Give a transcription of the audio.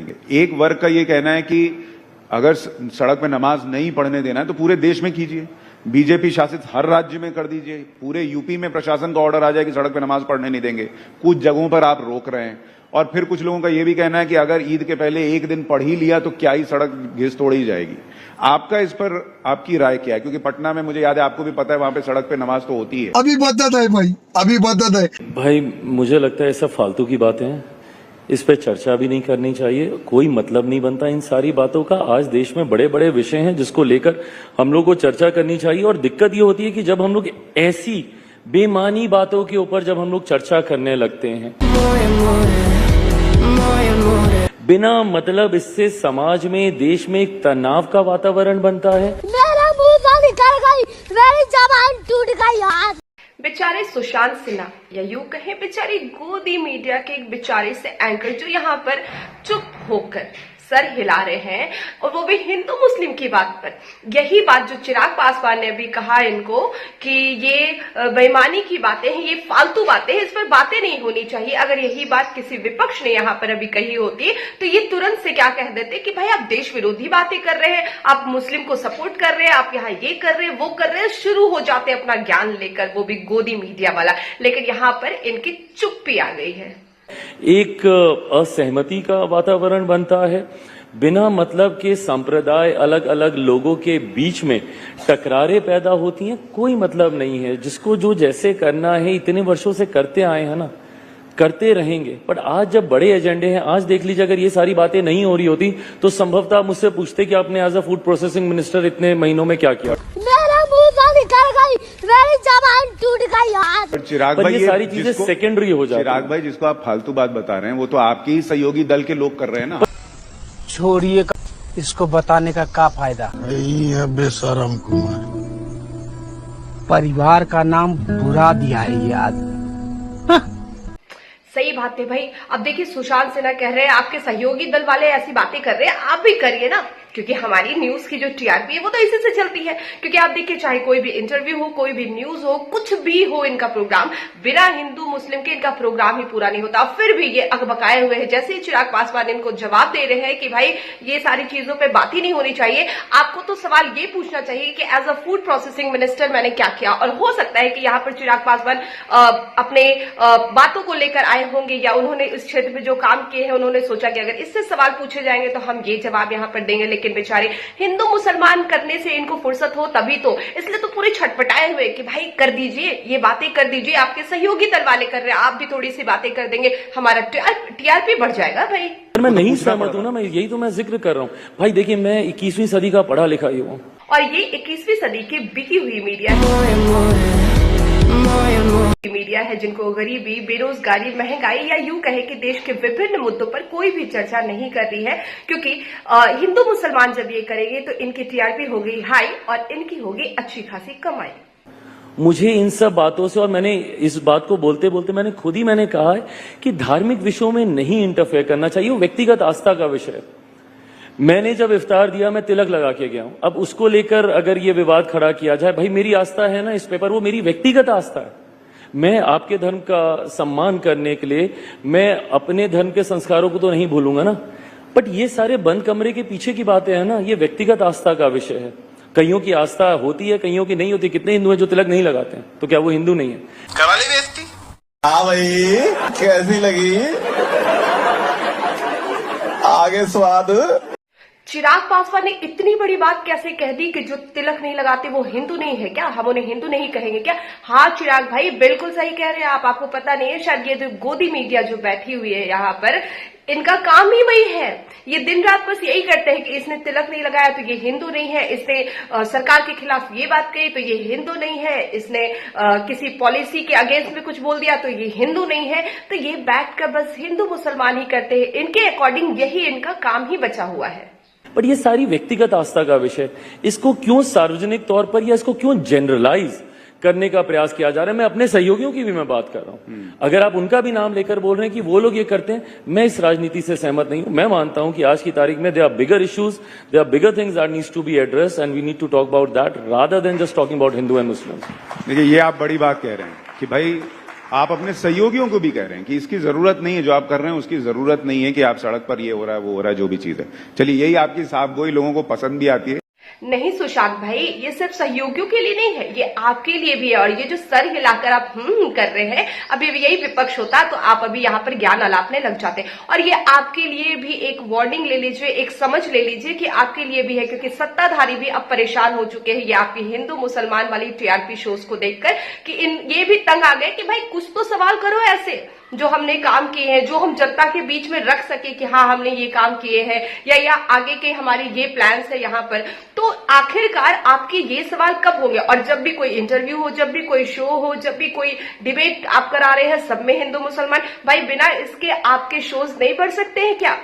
देंगे। एक वर्ग का ये कहना है कि अगर सड़क पे नमाज नहीं पढ़ने देना है तो पूरे देश में कीजिए, बीजेपी शासित हर राज्य में कर दीजिए, पूरे यूपी में प्रशासन का ऑर्डर आ जाए कि सड़क पे नमाज पढ़ने नहीं देंगे। कुछ जगहों पर आप रोक रहे हैं। और फिर कुछ लोगों का यह भी कहना है कि अगर ईद के पहले एक दिन पढ़ ही लिया तो क्या ही सड़क घिस तोड़ ही जाएगी। आपका इस पर आपकी राय क्या है? क्योंकि पटना में मुझे याद है, आपको भी पता है, वहां पे सड़क पे नमाज तो होती है। अभी बदत है भाई, अभी बदत है भाई। मुझे लगता है सब फालतू की बातें हैं, इस पे चर्चा भी नहीं करनी चाहिए, कोई मतलब नहीं बनता इन सारी बातों का। आज देश में बड़े बड़े विषय हैं जिसको लेकर हम लोग को चर्चा करनी चाहिए। और दिक्कत ये होती है कि जब हम लोग ऐसी बेमानी बातों के ऊपर जब हम लोग चर्चा करने लगते हैं बिना मतलब, इससे समाज में, देश में एक तनाव का वातावरण बनता है। मेरा मुंह निकल गई, मेरी जबान टूट गई यार। बेचारे सुशांत सिन्हा, या यूं कहें बेचारे गोदी मीडिया के एक बेचारे से एंकर जो यहाँ पर चुप होकर सर हिला रहे हैं, और वो भी हिंदू मुस्लिम की बात पर। यही बात जो चिराग पासवान ने भी कहा इनको कि ये बेईमानी की बातें हैं, ये फालतू बातें हैं, इस पर बातें नहीं होनी चाहिए। अगर यही बात किसी विपक्ष ने यहाँ पर अभी कही होती तो ये तुरंत से क्या कह देते कि भाई आप देश विरोधी बातें कर रहे हैं, आप मुस्लिम को सपोर्ट कर रहे हैं, आप यहाँ ये कर रहे हैं, वो कर रहे हैं, शुरू हो जाते अपना ज्ञान लेकर, वो भी गोदी मीडिया वाला। लेकिन यहाँ पर इनकी चुप्पी आ गई है। एक असहमति का वातावरण बनता है, बिना मतलब के संप्रदाय, अलग अलग लोगों के बीच में टकरारें पैदा होती हैं। कोई मतलब नहीं है, जिसको जो जैसे करना है इतने वर्षों से करते आए हैं ना, करते रहेंगे। पर आज जब बड़े एजेंडे हैं, आज देख लीजिए, अगर ये सारी बातें नहीं हो रही होती तो संभवतः मुझसे पूछते कि आपने as a food processing minister इतने महीनों में क्या किया। मेरा मुंह निकल गई, मेरी जबान टूट गई यार। चिराग भाई, ये सारी चीजें सेकेंडरी हो जाती हैं। चिराग भाई, जिसको आप फालतू बात बता रहे हैं वो तो आपके ही सहयोगी दल के लोग कर रहे हैं ना। छोड़िए, इसको बताने का क्या फायदा। यही है बेशरम कुमार, परिवार का नाम बुरा दिया है याद। सही बात है भाई। अब देखिए, सुशांत सिन्हा कह रहे हैं आपके सहयोगी दल वाले ऐसी बातें कर रहे हैं, आप भी करिए ना, क्योंकि हमारी न्यूज की जो टीआरपी है वो तो इसी से चलती है। क्योंकि आप देखिए, चाहे कोई भी इंटरव्यू हो, कोई भी न्यूज हो, कुछ भी हो, इनका प्रोग्राम बिना हिंदू मुस्लिम के इनका प्रोग्राम ही पूरा नहीं होता। फिर भी ये अकबकाए हुए हैं। जैसे ही चिराग पासवान इनको जवाब दे रहे हैं कि भाई ये सारी चीजों पर बात ही नहीं होनी चाहिए, आपको तो सवाल ये पूछना चाहिए कि as a food processing minister मैंने क्या किया। और हो सकता है कि यहाँ पर चिराग पासवान अपने बातों को लेकर आए होंगे, या उन्होंने इस क्षेत्र में जो काम किए हैं उन्होंने सोचा कि अगर इससे सवाल पूछे जाएंगे तो हम ये जवाब यहाँ पर देंगे। लेकिन बेचारे हिंदू मुसलमान करने से इनको फुर्सत हो तभी तो, इसलिए तो पूरे छटपटाए हुए कि भाई कर दीजिए, ये बातें कर दीजिए, आपके सहयोगी दल वाले कर रहे हैं, आप भी थोड़ी सी बातें कर देंगे, हमारा टीआरपी बढ़ जाएगा भाई। मैं नहीं सहमत हूं ना, मैं यही तो मैं जिक्र कर रहा हूं भाई। देखिए, मैं 21वीं सदी का पढ़ा लिखा ही हूं, और ये 21वीं सदी की बिकी हुई मीडिया है जिनको गरीबी, बेरोजगारी, महंगाई, या यूं कहे कि देश के विभिन्न मुद्दों पर कोई भी चर्चा नहीं कर रही है। क्योंकि हिंदू मुसलमान जब ये करेंगे तो इनकी टीआरपी होगी हाई और इनकी होगी अच्छी खासी कमाई। मुझे इन सब बातों से, और मैंने इस बात को बोलते बोलते मैंने कहा है कि धार्मिक विषयों में नहीं इंटरफेयर करना चाहिए, वो व्यक्तिगत आस्था का विषय है। मैंने जब इफ्तार दिया, मैं तिलक लगा के गया हूं। अब उसको लेकर अगर ये विवाद खड़ा किया जाए, भाई मेरी आस्था है ना इस पेपर, वो मेरी व्यक्तिगत आस्था है। मैं आपके धर्म का सम्मान करने के लिए मैं अपने धर्म के संस्कारों को तो नहीं भूलूंगा ना। बट ये सारे बंद कमरे के पीछे की बातें हैं ना, ये व्यक्तिगत आस्था का विषय है। कईयों की आस्था होती है, कईयों की नहीं होती। कितने हिंदू हैं जो तिलक नहीं लगाते हैं, तो क्या वो हिंदू नहीं है? करा ली बेइज्जती। हाँ भाई, कैसी लगी? आगे स्वाद। चिराग पासवान ने इतनी बड़ी बात कैसे कह दी कि जो तिलक नहीं लगाते वो हिंदू नहीं है क्या? हम उन्हें हिंदू नहीं कहेंगे क्या? हाँ चिराग भाई, बिल्कुल सही कह रहे हैं आप। आपको पता नहीं है शायद, ये जो गोदी मीडिया जो बैठी हुई है यहाँ पर, इनका काम ही वही है। ये दिन रात बस यही करते हैं कि इसने तिलक नहीं लगाया तो ये हिंदू नहीं है, इसने सरकार के खिलाफ ये बात कही तो ये हिंदू नहीं है, इसने किसी पॉलिसी के अगेंस्ट में कुछ बोल दिया तो ये हिंदू नहीं है। तो ये बैठकर बस हिंदू मुसलमान ही करते हैं, इनके अकॉर्डिंग यही इनका काम ही बचा हुआ है। बट ये सारी व्यक्तिगत आस्था का विषय, इसको क्यों सार्वजनिक तौर पर या इसको क्यों जनरलाइज करने का प्रयास किया जा रहा है? मैं अपने सहयोगियों की भी मैं बात कर रहा हूं। अगर आप उनका भी नाम लेकर बोल रहे हैं कि वो लोग ये करते हैं, मैं इस राजनीति से सहमत नहीं हूं। मैं मानता हूं कि आज की तारीख में there are bigger issues, there are bigger things that needs to be addressed and we need to talk about that rather than just talking about Hindu and Muslims. देखिए, ये आप बड़ी बात कह रहे हैं कि भाई आप अपने सहयोगियों को भी कह रहे हैं कि इसकी जरूरत नहीं है, जो आप कर रहे हैं उसकी जरूरत नहीं है कि आप सड़क पर ये हो रहा है वो हो रहा है जो भी चीज है। चलिए यही आपकी साफगोई लोगों को पसंद भी आती है। नहीं सुशांत भाई, ये सिर्फ सहयोगियों के लिए नहीं है, ये आपके लिए भी है। और ये जो सर हिलाकर आप कर रहे हैं, अभी यही विपक्ष होता तो आप अभी यहाँ पर ज्ञान अलापने लग जाते। और ये आपके लिए भी एक वार्निंग ले लीजिए, एक समझ ले लीजिए कि आपके लिए भी है, क्योंकि सत्ताधारी भी अब परेशान हो चुके हैं ये आपकी हिंदू मुसलमान वाली टीआरपी शोज को देखकर कि ये भी तंग आ गए कि भाई कुछ तो सवाल करो ऐसे जो हमने काम किए हैं, जो हम जनता के बीच में रख सके कि हाँ हमने ये काम किए हैं या आगे के हमारे ये प्लान्स है यहाँ पर। तो आखिरकार आपके ये सवाल कब होंगे? और जब भी कोई इंटरव्यू हो, जब भी कोई शो हो, जब भी कोई डिबेट आप करा रहे हैं सब में हिंदू मुसलमान, भाई बिना इसके आपके शोज नहीं बढ़ सकते हैं क्या?